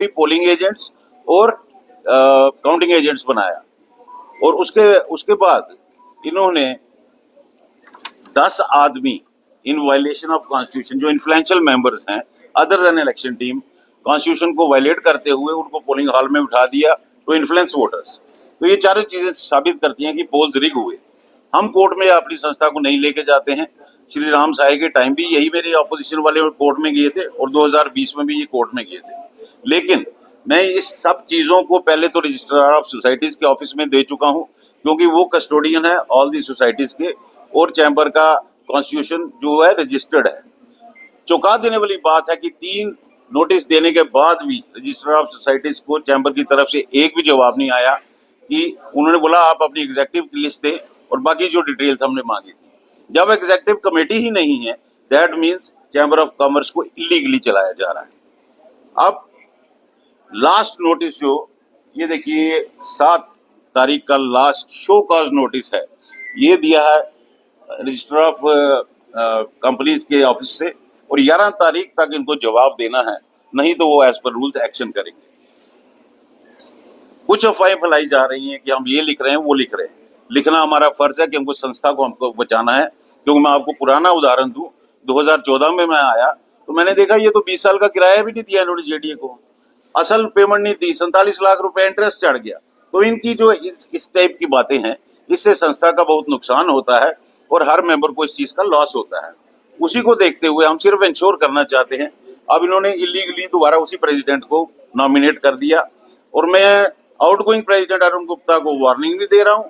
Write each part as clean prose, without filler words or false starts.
50 polling agents और counting agents बनाया। और उसके बाद इन्होंने 10 आदमी इन वायलेशन ऑफ कॉन्स्टिट्यूशन, जो इन्फ्लुएंशियल मेंबर्स हैं other than election team, constitution को वायलेट करते हुए उनको पोलिंग हॉल में उठा दिया टू इन्फ्लुएंस वोटर्स। तो ये चारों चीजें साबित करती हैं कि पोल्स रिग हुए। हम कोर्ट में अपनी संस्था को नहीं लेके जाते हैं। श्री राम साई के टाइम भी यही मेरे ऑपोजिशन वाले कोर्ट में गए थे और 2020 में भी ये कोर्ट में गए थे। लेकिन मैं इस सब चीजों को पहले तो रजिस्ट्रार ऑफ सोसाइटीज के ऑफिस में दे चुका हूं, क्योंकि वो कस्टोडियन है ऑल दी सोसाइटीज के, और चैम्बर का कॉन्स्टिट्यूशन जो है रजिस्टर्ड है। चौंका देने वाली बात है कि 3 नोटिस देने के बाद भी रजिस्ट्रार ऑफ सोसाइटीज को चैम्बर की तरफ से एक भी जवाब नहीं आया। कि उन्होंने बोला आप अपनी एग्जेक्टिव लिस्ट दें और बाकी जो डिटेल्स हमने मांगी थी। जब एग्जेक्टिव कमेटी ही नहीं है, that means chamber of commerce को इलीगली चलाया जा रहा है। अब लास्ट नोटिस जो ये देखिए 7 तारीख का लास्ट शो कॉज नोटिस है, ये दिया है रजिस्टर ऑफ कंपनीज के ऑफिस से, और 11 तारीख तक इनको जवाब देना है, नहीं तो वो एज पर रूल्स एक्शन करेंगे। कुछ अफवाहें फैलाई जा रही हैं कि हम ये लिख रहे हैं वो लिख रहे हैं। लिखना हमारा फर्ज है कि हमको संस्था को हमको बचाना है। क्योंकि मैं आपको पुराना उदाहरण दूं, 2014 में मैं आया तो मैंने देखा ये तो 20 साल का किराया भी नहीं दिया इन्होंने जेडीए को, असल पेमेंट नहीं दी, 47 लाख रुपए इंटरेस्ट चढ़ गया। तो इनकी जो इस टाइप की बातें हैं, इससे संस्था का बहुत नुकसान होता है और हर मेंबर को इस चीज का लॉस होता है। उसी को देखते हुए हम सिर्फ इंश्योर करना चाहते हैं। अब इन्होंने इलीगली दोबारा उसी प्रेसिडेंट को नॉमिनेट कर दिया, और मैं आउटगोइंग प्रेसिडेंट अरुण गुप्ता को वार्निंग भी दे रहा हूं।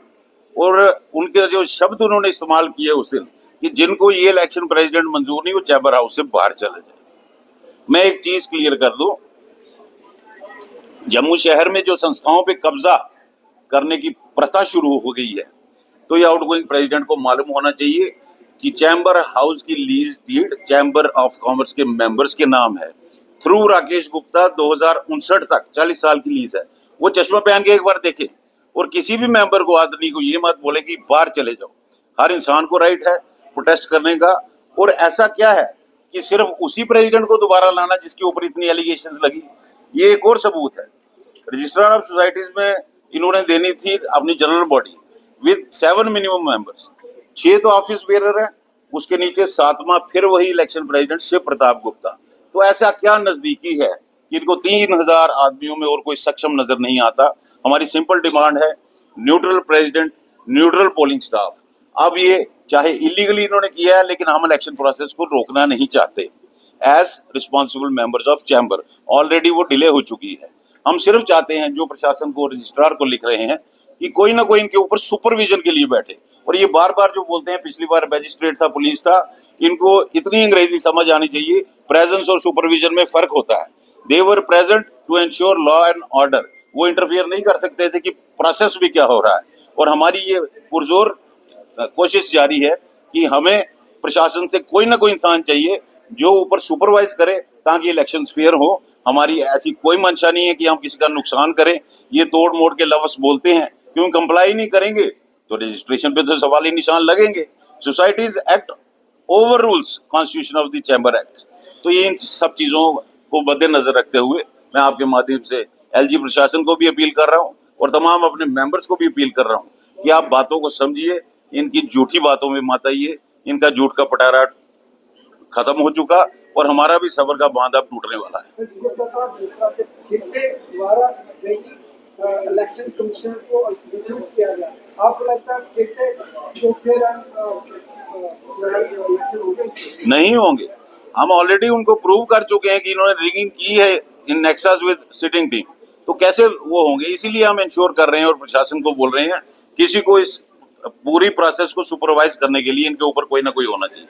और उनके जो शब्द उन्होंने इस्तेमाल किए उस दिन कि जिनको ये इलेक्शन प्रेसिडेंट मंजूर नहीं, वो चैम्बर हाउस से बाहर चले जाए। मैं एक चीज क्लियर कर दूं, जम्मू शहर में जो संस्थाओं पे कब्जा करने की प्रथा शुरू हो गई है, तो ये आउटगोइंग प्रेसिडेंट को मालूम होना चाहिए कि चैम्बर हाउस की lease deed chamber of commerce के मेंबर्स के नाम है। थ्रू राकेश गुप्ता 2059 तक 40 साल की लीज है। वो चश्मा पहन के एक बार देखे, और किसी भी मेंबर को, आदमी को ये मत बोले कि बाहर चले जाओ। हर इंसान को राइट है प्रोटेस्ट करने का। और ऐसा क्या है कि सिर्फ उसी प्रेसिडेंट को दोबारा लाना जिसके ऊपर इतनी एलिगेशंस लगी, ये एक और सबूत है। रजिस्ट्रार ऑफ सोसाइटीज में इन्होंने देनी थी अपनी general body with 7 minimum members, 6 तो ऑफिस बेरर है, उसके नीचे 7वां फिर वही इलेक्शन प्रेसिडेंट शिव प्रताप गुप्ता। तो ऐसा क्या नजदीकी है कि इनको 3000 आदमियों में और कोई सक्षम नजर नहीं आता। हमारी सिंपल डिमांड है neutral president, neutral polling staff. अब ये चाहे इलीगली इन्होंने किया है, लेकिन हम इलेक्शन प्रोसेस को रोकना नहीं चाहते। As responsible members of chamber already वो डिले हो चुकी है। हम सिर्फ चाहते हैं जो प्रशासन को, रजिस्ट्रार को लिख रहे हैं कि कोई ना कोई इनके ऊपर सुपरविजन के लिए बैठे। और ये बार बार जो बोलते हैं, पिछली बार मैजिस्ट्रेट था, पुलिस था, इनको इतनी अंग्रेजी समझ आनी चाहिए, प्रेजेंस और सुपरविजन में फर्क होता है। They were present to ensure law and order. वो इंटरफियर नहीं कर सकते थे कि प्रोसेस भी क्या हो रहा है। और हमारी ये पुरजोर कोशिश जारी है कि हमें प्रशासन से कोई ना कोई इंसान चाहिए जो ऊपर सुपरवाइज करे, ताकि इलेक्शंस फेयर हो। हमारी ऐसी कोई मंशा नहीं है कि हम किसी का नुकसान करें। ये तोड़ मोड़ के लफ्ज बोलते हैं, क्यों कंप्लाई नहीं करेंगे तो रजिस्ट्रेशन पे तो सवाली निशान लगेंगे। Societies act over rules constitution of the chamber act. तो ये इन सब चीजों को मद्देनजर रखते हुए मैं आपके माध्यम से एलजी प्रशासन को भी अपील कर रहा हूँ और तमाम अपने मेंबर्स को भी अपील कर रहा हूँ कि आप बातों को समझिए, इनकी झूठी बातों में मत आइए। इनका झूठ का पटारा खत्म हो चुका और हमारा भी सबर का बांध अब टूटने वाला है। इलेक्शन कमीशन को किया गया, आपको लगता है नहीं होंगे? हम ऑलरेडी उनको प्रूव कर चुके हैं कि इन्होंने रिगिंग की है इन नेक्सस विद सिटिंग टीम, तो कैसे वो होंगे? इसीलिए हम इंश्योर कर रहे हैं और प्रशासन को बोल रहे हैं किसी को इस पूरी प्रोसेस को सुपरवाइज करने के लिए इनके ऊपर कोई ना कोई होना चाहिए।